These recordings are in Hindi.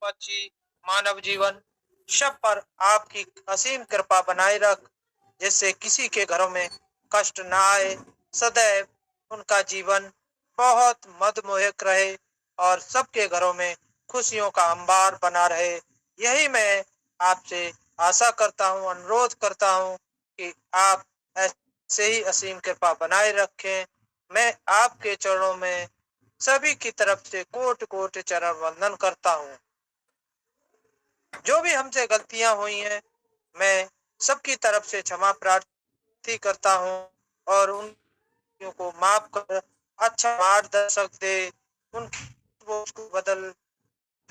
पक्षी, मानव जीवन सब पर आपकी असीम कृपा बनाए रख, जिससे किसी के घरों में कष्ट न आए। सदैव उनका जीवन बहुत मदमोहक रहे और सबके घरों में खुशियों का अंबार बना रहे। यही मैं आपसे आशा करता हूँ, अनुरोध करता हूँ कि आप ऐसे ही असीम कृपा बनाए रखें। मैं आपके चरणों में सभी की तरफ से कोटि कोटि चरण वंदन करता हूँ। जो भी हमसे गलतियां हुई हैं, मैं सबकी तरफ से क्षमा प्रार्थी करता हूँ और उन को माफ कर अच्छा मार्गदर्शक दे, उनकी सोच को बदल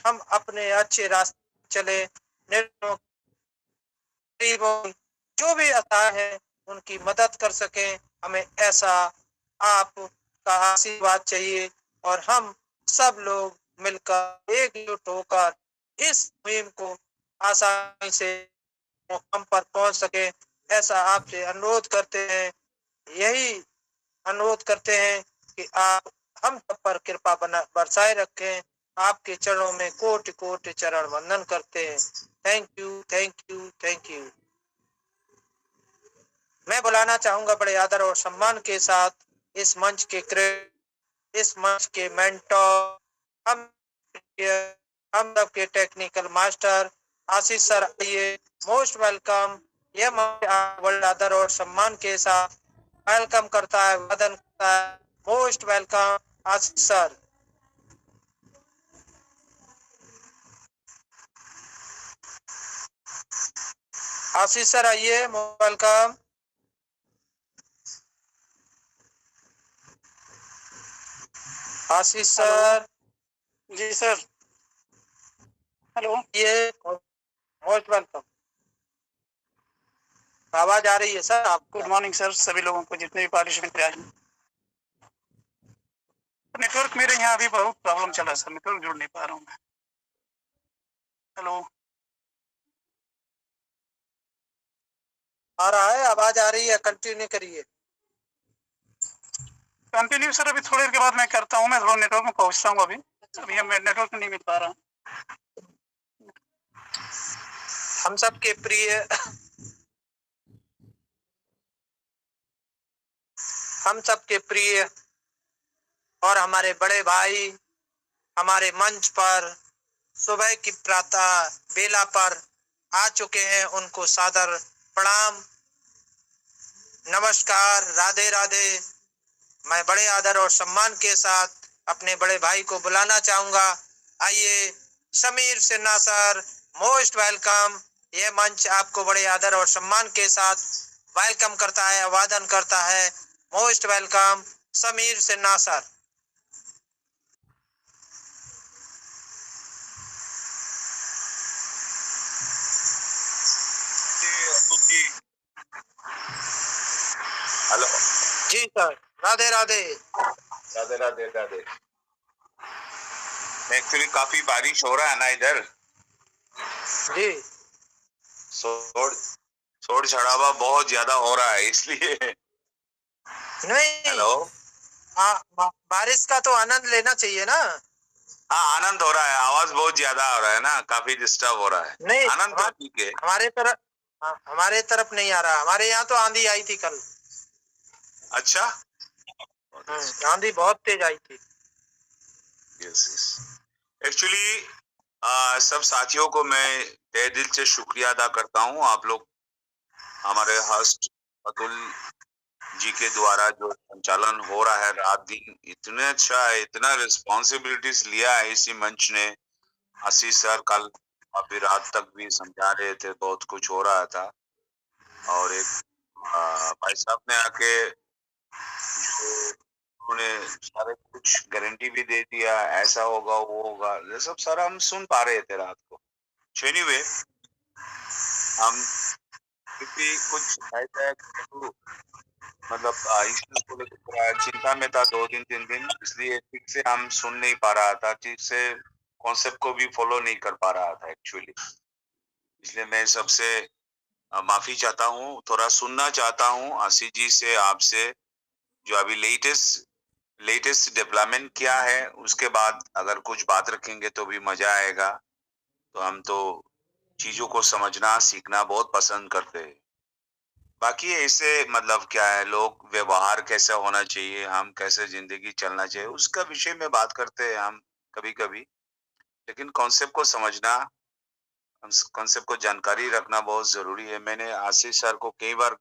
हम अपने अच्छे रास्ते चले। निर्धनों, गरीबों, जो भी असहाय है उनकी मदद कर सके, हमें ऐसा आपका आशीर्वाद चाहिए और हम सब लोग मिलकर एकजुट होकर इस मुहिम को आसानी से मुकाम पर पहुंच सके, ऐसा आपसे अनुरोध करते हैं। यही अनुरोध करते हैं कि आप हम सब पर कृपा बना बरसाए रखें। आपके चरणों में कोटि कोटि चरण वंदन करते हैं। Thank you, thank you, thank you. मैं बुलाना चाहूंगा बड़े आदर और सम्मान के साथ इस मंच के मेंटोर, हम हम सब के टेक्निकल मास्टर आशीष सर, आइए, मोस्ट वेलकम। यह मंच बड़े आदर और सम्मान के साथ वेलकम करता है, वदन करता है। मोस्ट वेलकम आशीष सर। आशीष सर आइए, मोस्ट वेलकम। आशीष सर। जी सर। हेलो। ये मोस्ट वेलकम। आवाज आ रही है सर आप? गुड मॉर्निंग सर, सभी लोगों को जितने भी पार्टिसिपेंट आए। नेटवर्क मेरे यहाँ अभी बहुत प्रॉब्लम चल रहा है सर, नेटवर्क जुड़ नहीं पा रहा हूँ मैं। हेलो। आ रहा है, आवाज आ रही है, कंटिन्यू करिए। कंटिन्यू सर, अभी थोड़ी देर के बाद मैं करता हूँ, मैं थोड़ा नेटवर्क में पहुँचता हूँ। अभी हमें नेटवर्क नहीं मिल पा रहा। हम सबके प्रिय हम सबके प्रिय और हमारे बड़े भाई हमारे मंच पर सुबह की प्रातः बेला पर आ चुके हैं, उनको सादर प्रणाम, नमस्कार, राधे राधे। मैं बड़े आदर और सम्मान के साथ अपने बड़े भाई को बुलाना चाहूंगा। आइए, Sameer Sinha sir, most welcome. यह मंच आपको बड़े आदर और सम्मान के साथ वेलकम करता है, अभिवादन करता है। Most welcome Sameer Sinha sir. Hello ji sir, Radhe Radhe. Radhe Radhe Radhe. Actually काफी बारिश हो रहा है ना इधर जी। शोर शराबा बहुत ज्यादा हो रहा है इसलिए। नहीं, हेलो। बारिश का तो आनंद लेना चाहिए ना। हाँ, आनंद हो रहा है, आवाज बहुत ज्यादा हो रहा है ना, काफी डिस्टर्ब हो रहा है। नहीं, आनंद तो ठीक है। हमारे तरफ नहीं आ रहा। हमारे यहाँ तो आंधी आई थी कल। अच्छा। आंधी बहुत तेज आई थी। Yes yes. एक्चुअली सब साथियों को मैं तहे दिल से शुक्रिया अदा करता हूँ। आप लोग हमारे होस्ट अतुल जी के द्वारा जो संचालन हो रहा है रात दिन, इतने अच्छा है, इतना रिस्पॉन्सिबिलिटीज लिया है इसी मंच ने। आशीष सर कल अभी रात तक भी समझा रहे थे, बहुत कुछ हो रहा था। और एक भाई साहब ने आके जो उन्होंने सारे कुछ गारंटी भी दे दिया, ऐसा होगा वो होगा, ये सब सारा हम सुन पा रहे थे रात को। एनीवे, हम क्योंकि कुछ ऐसा मतलब इश्यूज को लेकर थोड़ा चिंता में था 2 दिन 3 दिन, इसलिए ठीक से हम सुन नहीं पा रहा था, ठीक से कॉन्सेप्ट को भी फॉलो नहीं कर पा रहा था एक्चुअली। इसलिए मैं सबसे माफी चाहता हूँ, थोड़ा सुनना चाहता हूँ आशीष जी से, आपसे, जो अभी लेटेस्ट डेवलपमेंट क्या है, उसके बाद अगर कुछ बात रखेंगे तो भी मजा आएगा। तो हम तो चीजों को समझना सीखना बहुत पसंद करते हैं। बाकी ऐसे मतलब क्या है, लोग व्यवहार कैसा होना चाहिए, हम कैसे जिंदगी चलना चाहिए, उसका विषय में बात करते हैं हम कभी कभी। लेकिन कॉन्सेप्ट को समझना, कॉन्सेप्ट को जानकारी रखना बहुत जरूरी है। मैंने आशीष सर को कई बार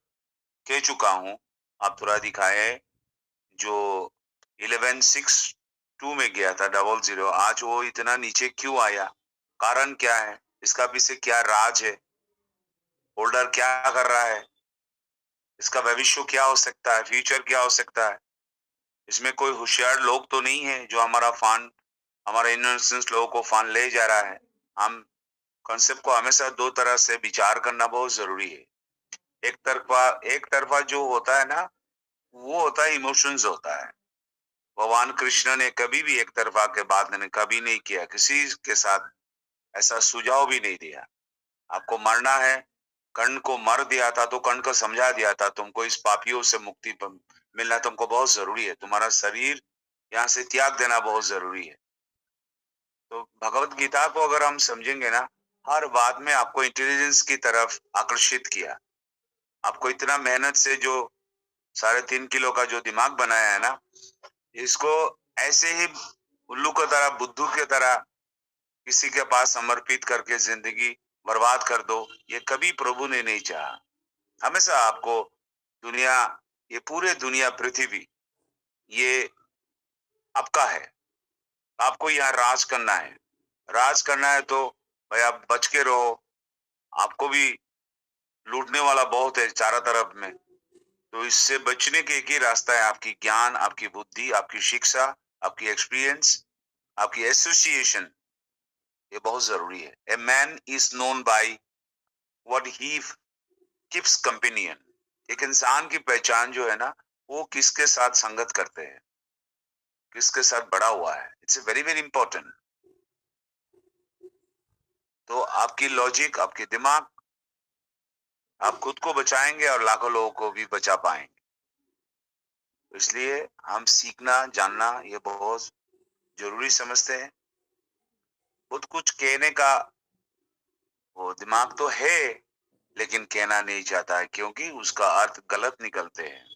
कह चुका हूँ, आप थोड़ा दिखाए, जो 1162 में गया था 00, आज वो इतना नीचे क्यों आया, कारण क्या है, इसका पीछे क्या राज है, होल्डर क्या कर रहा है, इसका भविष्य क्या हो सकता है, फ्यूचर क्या हो सकता है। इसमें कोई होशियार लोग तो नहीं है जो हमारा फंड, हमारे इनोसेंस लोगों को फंड ले जा रहा है। हम कॉन्सेप्ट को हमेशा दो तरह से विचार करना बहुत जरूरी है। एक तरफा जो होता है ना, वो होता है इमोशंस होता है। भगवान कृष्ण ने कभी भी एक तरफा के बात ने कभी नहीं किया, किसी के साथ ऐसा सुझाव भी नहीं दिया। आपको मरना है, कर्ण को मर दिया था तो कर्ण को समझा दिया था, तुमको इस पापियों से मुक्ति मिलना तुमको बहुत जरूरी है, तुम्हारा शरीर यहाँ से त्याग देना बहुत जरूरी है। तो भगवत गीता को अगर हम समझेंगे ना, हर बात में आपको इंटेलिजेंस की तरफ आकर्षित किया। आपको इतना मेहनत से जो 3.5 किलो का जो दिमाग बनाया है ना, इसको ऐसे ही उल्लू की तरह, बुद्धू की तरह किसी के पास समर्पित करके जिंदगी बर्बाद कर दो, ये कभी प्रभु ने नहीं चाहा। हमेशा आपको दुनिया, ये पूरे दुनिया पृथ्वी, ये आपका है, आपको यहाँ राज करना है। राज करना है तो भाई आप बच के रहो, आपको भी लूटने वाला बहुत है चारों तरफ में। तो इससे बचने के एक ही रास्ता है, आपकी ज्ञान, आपकी बुद्धि, आपकी शिक्षा, आपकी एक्सपीरियंस, आपकी एसोसिएशन, ये बहुत जरूरी है। A man is known by what he keeps companion. एक इंसान की पहचान जो है ना, वो किसके साथ संगत करते हैं, किसके साथ बड़ा हुआ है। It's very very important. तो आपकी लॉजिक, आपके दिमाग, आप खुद को बचाएंगे और लाखों लोगों को भी बचा पाएंगे। तो इसलिए हम सीखना जानना ये बहुत जरूरी समझते हैं। खुद कुछ कहने का वो दिमाग तो है, लेकिन कहना नहीं चाहता है क्योंकि उसका अर्थ गलत निकलते हैं।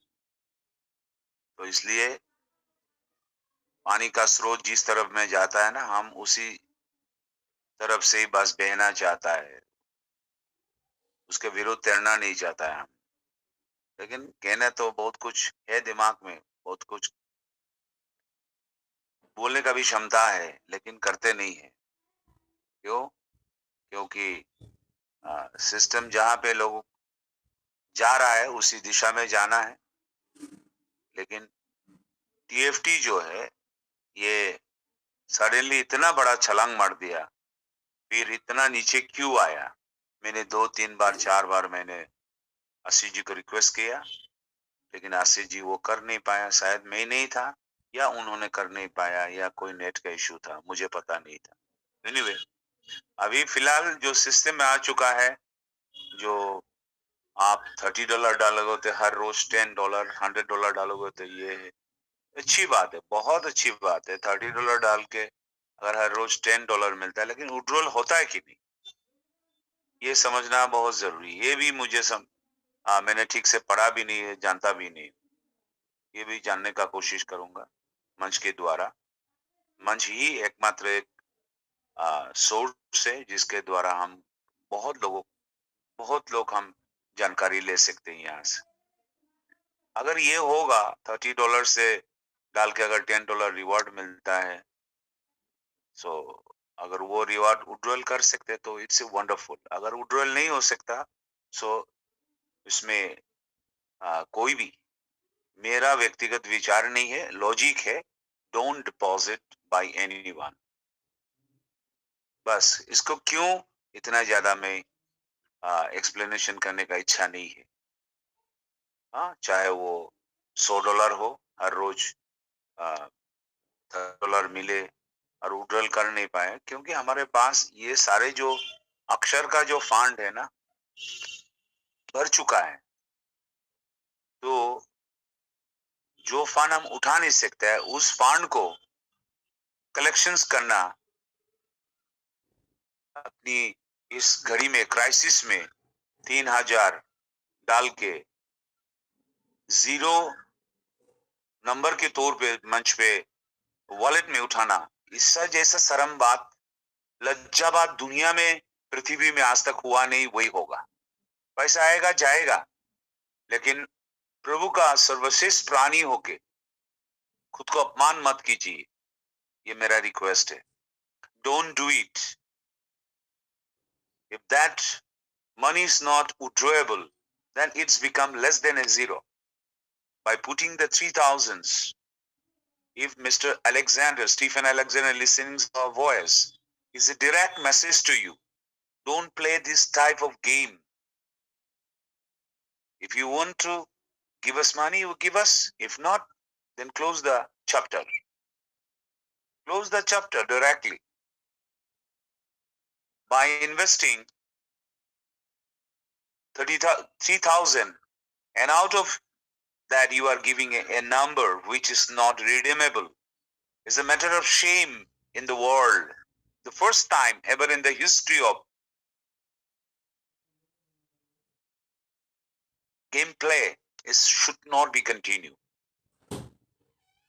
तो इसलिए पानी का स्रोत जिस तरफ में जाता है ना, हम उसी तरफ से ही बस बहना चाहता है, उसके विरुद्ध तैरना नहीं चाहता है हम। लेकिन कहना तो बहुत कुछ है दिमाग में, बहुत कुछ बोलने का भी क्षमता है, लेकिन करते नहीं है। क्यों? क्योंकि सिस्टम जहाँ पे लोग जा रहा है उसी दिशा में जाना है। लेकिन टीएफटी जो है, ये सडनली इतना बड़ा छलांग मार दिया, फिर इतना नीचे क्यों आया। मैंने 2-3 बार 4 बार मैंने आशीष जी को रिक्वेस्ट किया, लेकिन आशीष जी वो कर नहीं पाया। शायद मैं नहीं था, या उन्होंने कर नहीं पाया, या कोई नेट का इश्यू था, मुझे पता नहीं था। एनीवे, अभी फिलहाल जो सिस्टम में आ चुका है, जो आप $30 डालोगे तो हर रोज $10, $100 डालोगे तो ये है अच्छी बात है, बहुत अच्छी बात है। $30 डाल के अगर हर रोज $10 मिलता है, लेकिन विड्रॉल होता है कि नहीं, ये समझना बहुत जरूरी है। ये भी मुझे मैंने ठीक से पढ़ा भी नहीं है, जानता भी नहीं। ये भी जानने का कोशिश करूंगा मंच के द्वारा। मंच ही एकमात्र एक सोर्स है जिसके द्वारा हम बहुत लोग हम जानकारी ले सकते हैं यहाँ से। अगर ये होगा, $30 से डाल के अगर $10 रिवॉर्ड मिलता है, सो अगर वो रिवॉर्ड विड्रॉल कर सकते तो इट्स वंडरफुल। अगर विड्रॉल नहीं हो सकता, सो इसमें कोई भी, मेरा व्यक्तिगत विचार नहीं है, लॉजिक है, डोंट डिपॉजिट बाय एनीवन। बस इसको क्यों इतना ज्यादा मैं एक्सप्लेनेशन करने का इच्छा नहीं है। हाँ, चाहे वो $100 हो, हर रोज $10 मिले और विड्रॉल कर नहीं पाए, क्योंकि हमारे पास ये सारे जो अक्षर का जो फंड है ना, भर चुका है। तो जो फंड हम उठा नहीं सकते हैं, उस फंड को कलेक्शंस करना अपनी इस घड़ी में, क्राइसिस में 3,000 डाल के 0 नंबर के तौर पे मंच पे वॉलेट में उठाना, इससे जैसा शर्म बात, लज्जा बात दुनिया में, पृथ्वी में आज तक हुआ नहीं, वही होगा। पैसा आएगा जाएगा, लेकिन प्रभु का सर्वश्रेष्ठ प्राणी होके खुद को अपमान मत कीजिए, ये मेरा रिक्वेस्ट है। Don't do it. If that money is not withdrawable, then it's become less than a zero. By putting the 3,000s, if Mr. Alexander, Stephen Alexander listening to our voice, is a direct message to you. Don't play this type of game. If you want to give us money, you give us. If not, then close the chapter. Close the chapter directly. By investing 3,000, and out of that you are giving a number which is not redeemable. It's a matter of shame in the world. The first time ever in the history of gameplay should not be continued.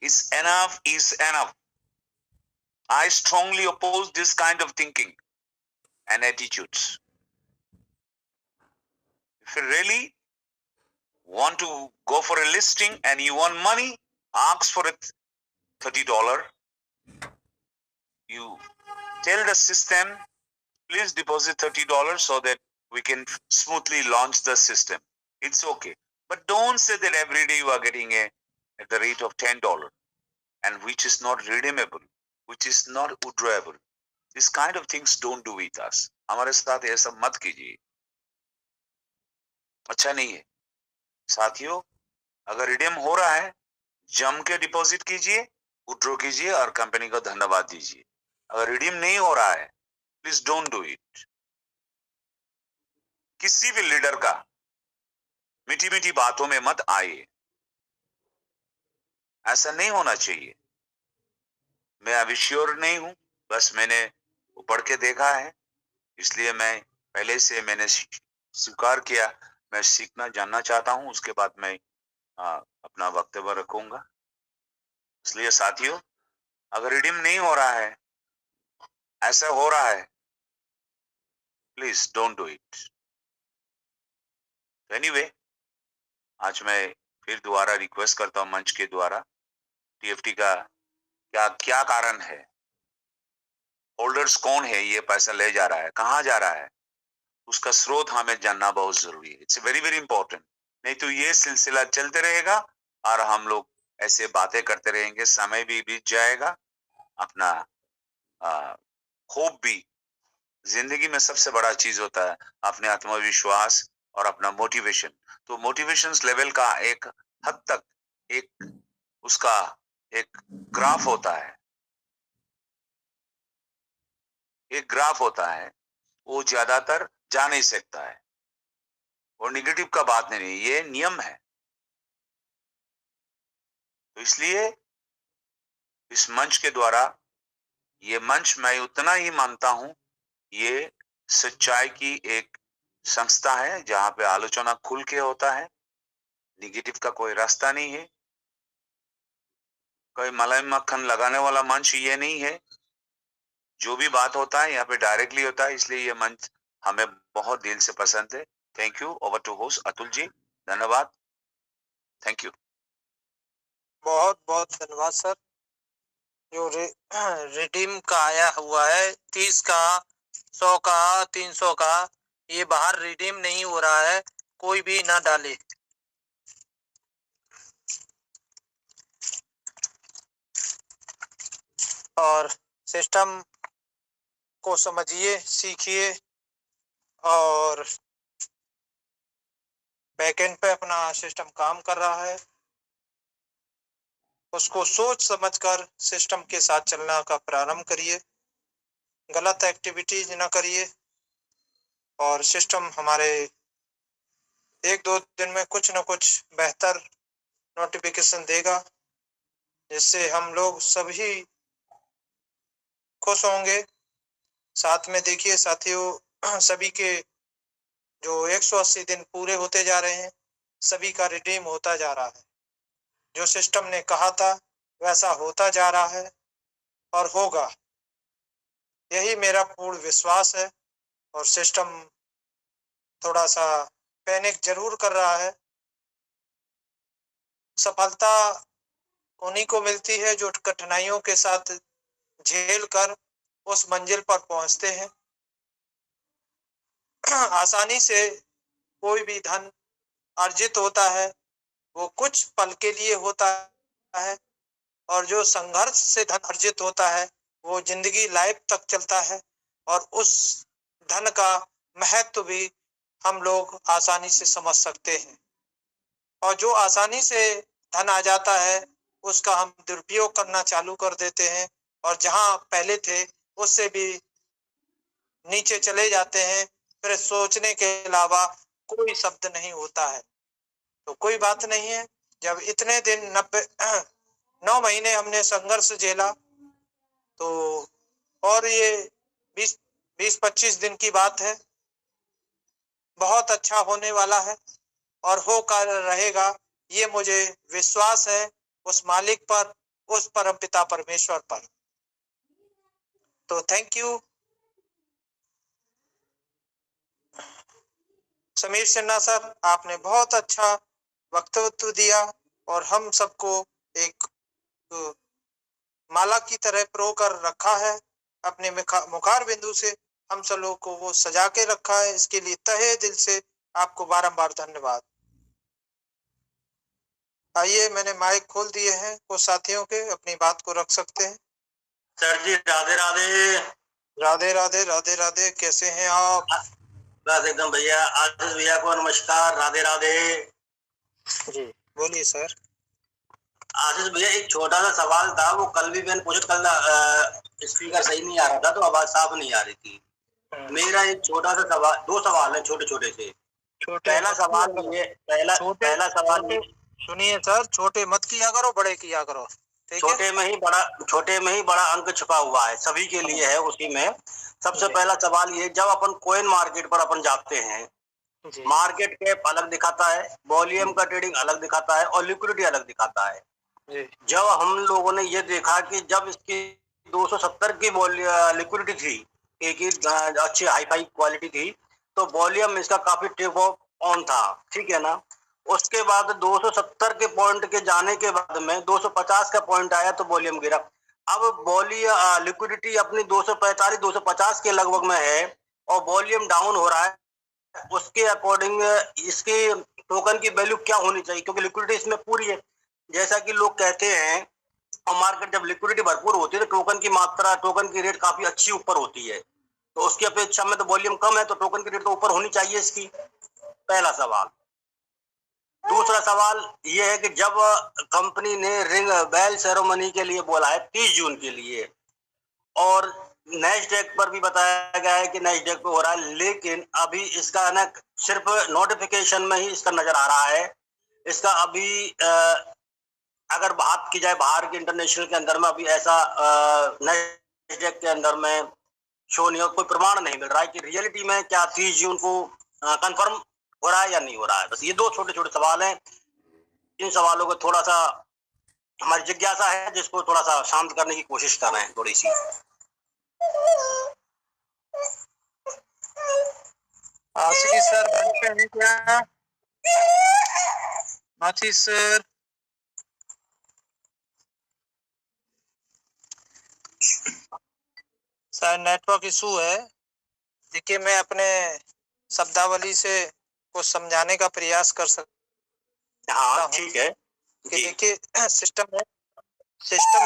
Is enough is enough. I strongly oppose this kind of thinking and attitudes. If you really want to go for a listing and you want money, ask for it $30. You tell the system, please deposit $30 so that we can smoothly launch the system. It's okay. But don't say that every day you are getting at the rate of $10 and which is not redeemable, which is not withdrawable. This kind of things don't do with us. हमारे साथ ऐसा मत कीजिए, अच्छा नहीं है। साथियों, अगर रिडीम हो रहा है, जम के डिपॉजिट कीजिए, विड्रॉ कीजिए और कंपनी को धन्यवाद दीजिए। अगर रिडीम नहीं हो रहा है, प्लीज डोंट डू इट। किसी भी लीडर का मीठी मीठी बातों में मत आइए, ऐसा नहीं होना चाहिए। मैं अभी श्योर नहीं हूं, बस मैंने पढ़ के देखा है, इसलिए मैं पहले से मैंने स्वीकार किया। मैं सीखना जानना चाहता हूं, उसके बाद मैं अपना वक्तव्य रखूंगा। इसलिए साथियों, अगर रिडीम नहीं हो रहा है, ऐसा हो रहा है, please don't do it. Anyway, आज मैं फिर दोबारा रिक्वेस्ट करता हूं मंच के द्वारा, टीएफटी का क्या कारण है, होल्डर्स कौन है, ये पैसा ले जा रहा है, कहां जा रहा है, उसका स्रोत हमें जानना बहुत जरूरी है। It's very very important. नहीं तो ये सिलसिला चलते रहेगा और हम लोग ऐसे बातें करते रहेंगे, समय भी बीत जाएगा, अपना होप भी। जिंदगी में सबसे बड़ा चीज होता है अपने आत्मविश्वास और अपना मोटिवेशन। तो मोटिवेशन लेवल का एक हद तक एक उसका एक ग्राफ होता है, एक ग्राफ होता है, वो ज्यादातर जा नहीं सकता है, और निगेटिव का बात नहीं, ये नियम है। तो इसलिए इस मंच के द्वारा, ये मंच मैं उतना ही मानता हूं, ये सच्चाई की एक संस्था है जहां पे आलोचना खुल के होता है, निगेटिव का कोई रास्ता नहीं है, कोई मलाई मक्खन लगाने वाला मंच ये नहीं है। जो भी बात होता है यहाँ पे डायरेक्टली होता है, इसलिए ये मंच हमें बहुत दिल से पसंद है। Thank you. Over to host Atul ji, धन्यवाद, थैंक यू। बहुत बहुत धन्यवाद सर। जो रिडीम का आया हुआ है 30 का, 100 का, 300 का, ये बाहर रिडीम नहीं हो रहा है, कोई भी ना डाले। और सिस्टम को समझिए, सीखिए, और बैकएंड पे अपना सिस्टम काम कर रहा है, उसको सोच समझकर सिस्टम के साथ चलना का प्रारंभ करिए, गलत एक्टिविटीज ना करिए, और सिस्टम हमारे 1-2 दिन में कुछ न कुछ बेहतर नोटिफिकेशन देगा, जिससे हम लोग सभी खुश होंगे साथ में देखिए साथियों, सभी के जो 180 दिन पूरे होते जा रहे हैं, सभी का रिडीम होता जा रहा है। जो सिस्टम ने कहा था वैसा होता जा रहा है और होगा, यही मेरा पूर्ण विश्वास है। और सिस्टम थोड़ा सा पैनिक जरूर कर रहा है। सफलता उन्हीं को मिलती है जो कठिनाइयों के साथ झेल कर उस मंजिल पर पहुंचते हैं। आसानी से कोई भी धन अर्जित होता है, वो कुछ पल के लिए होता है, और जो संघर्ष से धन अर्जित होता है वो जिंदगी लाइफ तक चलता है। और उस धन का महत्व भी हम लोग आसानी से समझ सकते हैं। और जो आसानी से धन आ जाता है उसका हम दुरुपयोग करना चालू कर देते हैं, और जहां पहले थे उससे भी नीचे चले जाते हैं। फिर सोचने के अलावा कोई शब्द नहीं होता है। तो कोई बात नहीं है, जब इतने दिन 9 महीने हमने संघर्ष झेला, तो और ये 20-25 दिन की बात है, बहुत अच्छा होने वाला है और होकर रहेगा, ये मुझे विश्वास है उस मालिक पर, उस परमपिता परमेश्वर पर। तो thank you Sameer Sinha sir, आपने बहुत अच्छा वक्तव्य दिया और हम सबको एक माला की तरह प्रो कर रखा है। अपने मुखार बिंदु से हम सब लोगों को वो सजा के रखा है। इसके लिए तहे दिल से आपको बारंबार धन्यवाद। आइए, मैंने माइक खोल दिए हैं, कुछ साथियों के अपनी बात को रख सकते हैं। सर जी राधे राधे। राधे राधे राधे राधे, कैसे हैं आप? बस एकदम भैया। आशीष भैया को नमस्कार, राधे राधे जी बोलिए सर। आशीष भैया, एक छोटा सा सवाल था, वो कल भी मैंने पूछा, कल स्पीकर सही नहीं आ रहा था तो आवाज साफ नहीं आ रही थी। मेरा एक छोटा सा सवाल, दो सवाल है छोटे छोटे से। पहला सवाल ये, पहला सवाल ये, सुनिए सर, छोटे मत किया करो, बड़े किया करो। छोटे में ही बड़ा अंक छुपा हुआ है, सभी के लिए है। उसी में सबसे पहला सवाल ये, जब अपन कॉइन मार्केट पर अपन जाते हैं, मार्केट कैप अलग दिखाता है, वॉल्यूम का ट्रेडिंग अलग दिखाता है और लिक्विडिटी अलग दिखाता है। जब हम लोगों ने ये देखा कि जब इसकी 270 की लिक्विडिटी थी, एक ही अच्छी हाई फाई क्वालिटी थी, तो वॉल्यूम इसका काफी टेक ऑफ ऑन था, ठीक है ना। उसके बाद 270 के पॉइंट के जाने के बाद में 250 का पॉइंट आया तो वॉल्यूम गिरा। अब लिक्विडिटी अपनी 245-250 के लगभग में है और वॉल्यूम डाउन हो रहा है। उसके अकॉर्डिंग इसकी टोकन की वैल्यू क्या होनी चाहिए, क्योंकि लिक्विडिटी इसमें पूरी है। जैसा कि लोग कहते हैं, और मार्केट जब लिक्विडिटी भरपूर होती है तो टोकन की मात्रा, टोकन की रेट काफी अच्छी ऊपर होती है। तो उसकी अपेक्षा में तो वॉल्यूम कम है, तो टोकन की रेट तो ऊपर होनी चाहिए इसकी। पहला सवाल। दूसरा सवाल यह है कि जब कंपनी ने रिंग बेल सेरेमनी के लिए बोला है 30 जून के लिए, और नैस्डैक पर भी बताया गया है कि नैस्डैक पे हो रहा है, लेकिन अभी इसका ना सिर्फ नोटिफिकेशन में ही इसका नजर आ रहा है। इसका अभी अगर बात की जाए बाहर के इंटरनेशनल के अंदर में, अभी ऐसा नैस्डैक के अंदर में शो नहीं हो, कोई प्रमाण नहीं मिल रहा है कि रियलिटी में क्या 30 जून को कंफर्म हो रहा है या नहीं हो रहा है। बस ये दो छोटे छोटे सवाल हैं। इन सवालों को थोड़ा सा हमारी जिज्ञासा है, जिसको थोड़ा सा शांत करने की कोशिश कर रहे हैं थोड़ी सी। आशीष सर बनते हैं क्या? आशीष सर, शायद नेटवर्क इशू है। देखिए, मैं अपने शब्दावली से कुछ समझाने का प्रयास कर सकता हूँ। हाँ ठीक है कि देखिए, सिस्टम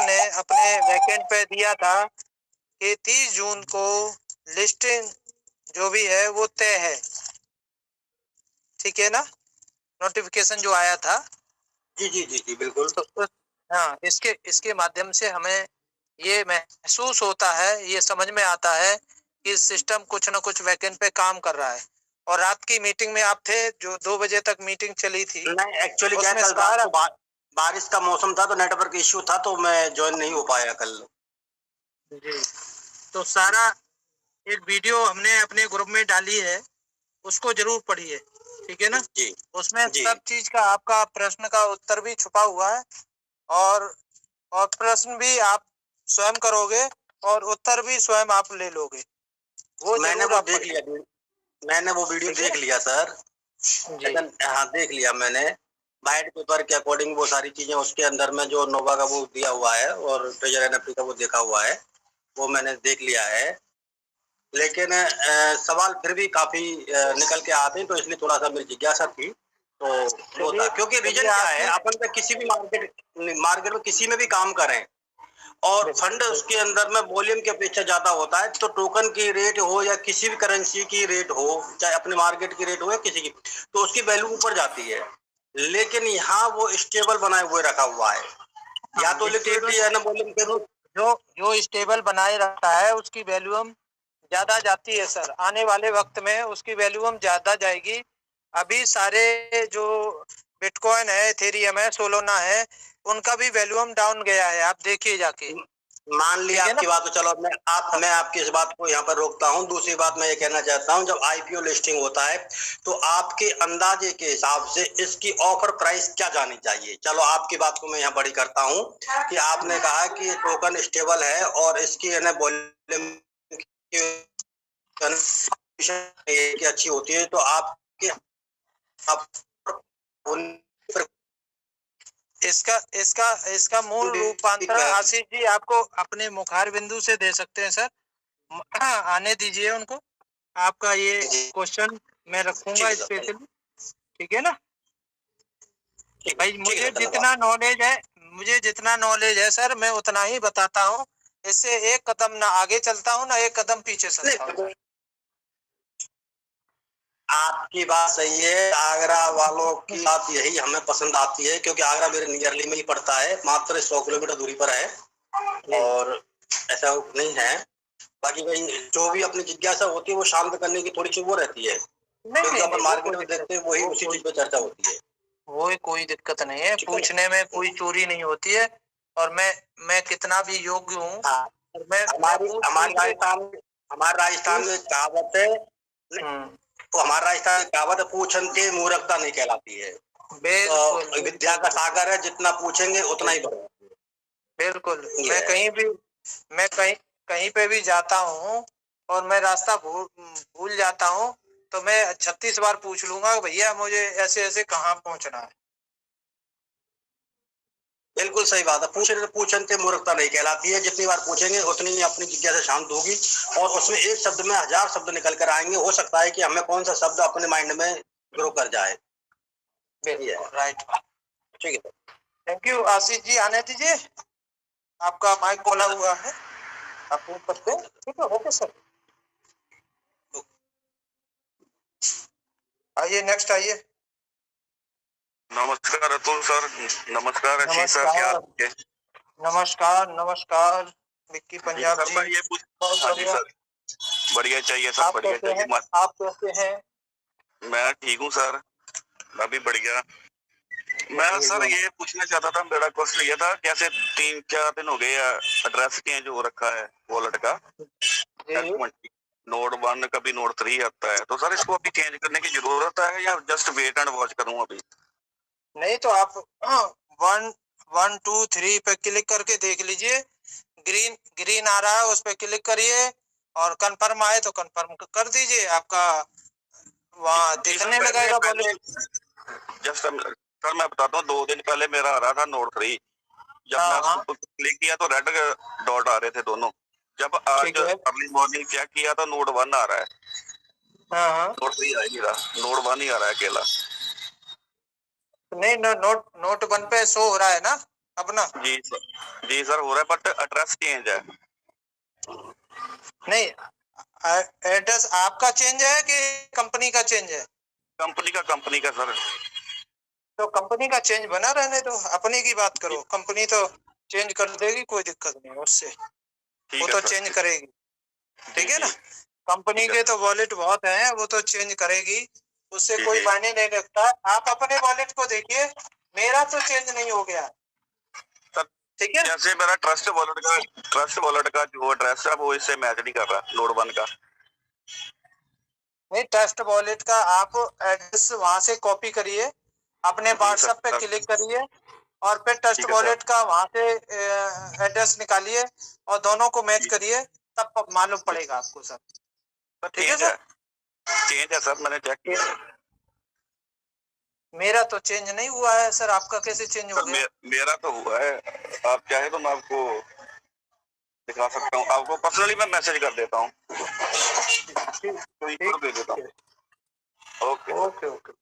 ने अपने बैकएंड पे दिया था कि 30 जून को लिस्टिंग जो भी है वो तय है, ठीक है ना। नोटिफिकेशन जो आया था, जी जी जी जी बिल्कुल। तो हाँ, इसके माध्यम से हमें ये महसूस होता है, ये समझ में आता है कि सिस्टम कुछ ना कुछ वैकेंट पे काम कर रहा है। और रात की मीटिंग में आप थे, जो 2 बजे तक मीटिंग चली थी। नहीं, एक्चुअली क्या, कल रात को बारिश का मौसम था तो नेटवर्क इश्यू था, तो मैं ज्वाइन नहीं हो पाया कल। जी, तो सारा एक वीडियो हमने अपने ग्रुप में डाली है, उसको जरूर पढ़िए, ठीक है ना। जी उसमें जी सब चीज का आपका प्रश्न का उत्तर भी छुपा हुआ है, और प्रश्न भी आप स्वयं करोगे और उत्तर भी स्वयं आप ले लोगे। वो मैंने जरूर वो आप देख पढ़िए, लिया, मैंने वो वीडियो ठीक है देख लिया सर। जी। लेकिन हाँ देख लिया मैंने, वाइट पेपर के अकॉर्डिंग वो सारी चीजें उसके अंदर में जो नोवा का वो दिया हुआ है और ट्रेजर एनएफटी का वो देखा हुआ है, वो मैंने देख लिया है। लेकिन सवाल फिर भी काफी निकल के आते हैं, तो इसलिए थोड़ा सा मेरी जिज्ञासा थी। तो वो था, चलिए क्योंकि चलिए रीजन क्या है, आपकी अपन पे किसी भी मार्केट में किसी में भी काम करें और फंड उसके अंदर में वॉल्यूम की अपेक्षा ज्यादा होता है, तो टोकन की रेट हो या किसी भी करेंसी की रेट हो, चाहे अपने मार्केट की रेट हो या किसी की, तो उसकी वैल्यू ऊपर जाती है। लेकिन यहाँ वो स्टेबल बनाए हुए रखा हुआ है, या तो लिक्विडिटी है ना वॉल्यूम के रूप। जो जो स्टेबल बनाए रखता है उसकी वैल्यूम ज्यादा जाती है सर, आने वाले वक्त में उसकी वैल्यूम ज्यादा जाएगी। अभी सारे जो बिटकॉइन है, एथेरियम है, सोलोना है, उनका भी वैल्यूम डाउन गया है, आप देखिए जाके, मान लिया ठीक है ना। आपकी बात, तो चलो मैं आपकी इस बात को यहाँ पर रोकता हूँ। दूसरी बात मैं ये कहना चाहता हूँ, जब आईपीओ लिस्टिंग होता है तो आपके अंदाजे के हिसाब से इसकी ऑफर प्राइस क्या जानी चाहिए। चलो आपकी बात को मैं यहाँ बड़ी करता हूँ कि आपने कहा कि टोकन स्टेबल है और इसकी वॉल्यूम की अच्छी होती है, तो आपके आप इसका इसका इसका मूल रूपांतरण आशीष जी आपको अपने मुखार बिंदु से दे सकते हैं सर। आने दीजिए उनको, आपका ये क्वेश्चन मैं रखूंगा स्पेशली, ठीक है ना भाई। मुझे जितना नॉलेज है सर, मैं उतना ही बताता हूँ। इससे एक कदम ना आगे चलता हूँ ना एक कदम पीछे चलता हूँ। आपकी बात सही है, आगरा वालों की बात यही हमें पसंद आती है, क्योंकि आगरा मेरे नियरली में ही पड़ता है, मात्र 100 किलोमीटर दूरी पर है और ऐसा नहीं है। बाकी भाई जो भी अपनी जिज्ञासा होती है वो शांत करने की थोड़ी सी वो रहती है, क्योंकि अपन मार्केट में देखते हैं वही उसी चीज पे चर्चा होती है। वो कोई दिक्कत नहीं है, पूछने में कोई चोरी नहीं होती है। और मैं कितना भी योग्य हूँ, हाँ, हमारे राजस्थान में कहावत है, तो हमारा राजस्थान में कहावत है, पूछते मूर्खता नहीं कहलाती है। तो विद्या का सागर है, जितना पूछेंगे उतना ही बढ़ेगा। बिल्कुल। मैं कहीं पे भी जाता हूँ और मैं रास्ता भूल जाता हूँ, तो मैं 36 बार पूछ लूंगा भैया मुझे ऐसे ऐसे कहाँ पहुँचना है। बिल्कुल सही बात है, पूछते मूर्खता नहीं कहलाती है। जितनी बार पूछेंगे उतनी ही अपनी जिज्ञासा शांत होगी और उसमें एक शब्द में 1000 शब्द निकल कर आएंगे। हो सकता है कि हमें कौन सा शब्द अपने माइंड में ग्रो कर जाए। राइट, ठीक है, थैंक यू आशीष जी। आने दीजिए, आपका माइक खोला हुआ है, आप पूछ सकते हैं। ठीक है, ओके सर, आइए नेक्स्ट आइए। नमस्कार अतुल सर। नमस्कार आशीष सर, क्या हाल है? नमस्कार नमस्कार विक्की पंजाब जी। ये हाँ जी सर, बढ़िया चाहिए सर, बढ़िया चाहिए। आप कैसे हैं? मैं ठीक हूँ सर, मैं भी बढ़िया। मैं सर ये पूछना चाहता था, मेरा क्वेश्चन ये था, कैसे 3-4 दिन हो गए एड्रेस चेंज हो रखा है वॉलेट का, नोड 1 कभी नोड 3 आता है, तो सर इसको अभी चेंज करने की जरूरत है या जस्ट वेट एंड वॉच करूँ अभी? नहीं तो आप 1 2 3 पे क्लिक करके देख लीजिए, ग्रीन आ रहा है, उस पे क्लिक करिए और कंफर्म आए तो कंफर्म कर दीजिए, आपका वहाँ दिखने लगेगा। बोले जस्ट सर मैं बताता हूँ, 2 दिन पहले मेरा आ रहा था नोड 3, जब मैं उसको क्लिक किया तो रेड डॉट आ रहे थे दोनों। जब आज अर्ली मॉर्निंग चेक किया तो नोड 1 आ रहा है, नोड 3 आ नहीं रहा, नोड 1 ही आ रहा है अकेला। नहीं, नोट 1 पे शो हो रहा है ना अपना? जी सर हो रहा है, बट एड्रेस चेंज है। नहीं, एड्रेस आपका चेंज है कि कंपनी का चेंज है? कंपनी का सर। तो कंपनी का चेंज बना रहने दो, अपनी की बात करो। कंपनी तो चेंज कर देगी, कोई दिक्कत नहीं है उससे, वो तो चेंज करेगी, ठीक है ना। कंपनी के तो वॉलेट बहुत हैं, वो तो चेंज करेगी, उससे कोई मायने नहीं रखता। आप अपने वॉलेट को देखिए, मेरा तो चेंज नहीं हो गया, ठीक है। जैसे मेरा ट्रस्ट वॉलेट का जो एड्रेस है वो इससे मैच नहीं कर रहा, नोड 1 का। नहीं, ट्रस्ट वॉलेट का आप एड्रेस वहां से कॉपी करिए, अपने व्हाट्सएप पे क्लिक करिए और फिर ट्रस्ट वॉलेट का वहां से एड्रेस निकालिए और दोनों को मैच करिए, तब मालूम पड़ेगा आपको सर। ठीक है सर? चेंज है सर, मैंने चेक किया। मेरा तो चेंज नहीं हुआ है सर, आपका कैसे चेंज हो गया? मेरा तो हुआ है। आप चाहे तो मैं आपको दिखा सकता हूँ, आपको पर्सनली मैं मैसेज कर देता हूँ, तो दे देता हूँ। Okay okay okay.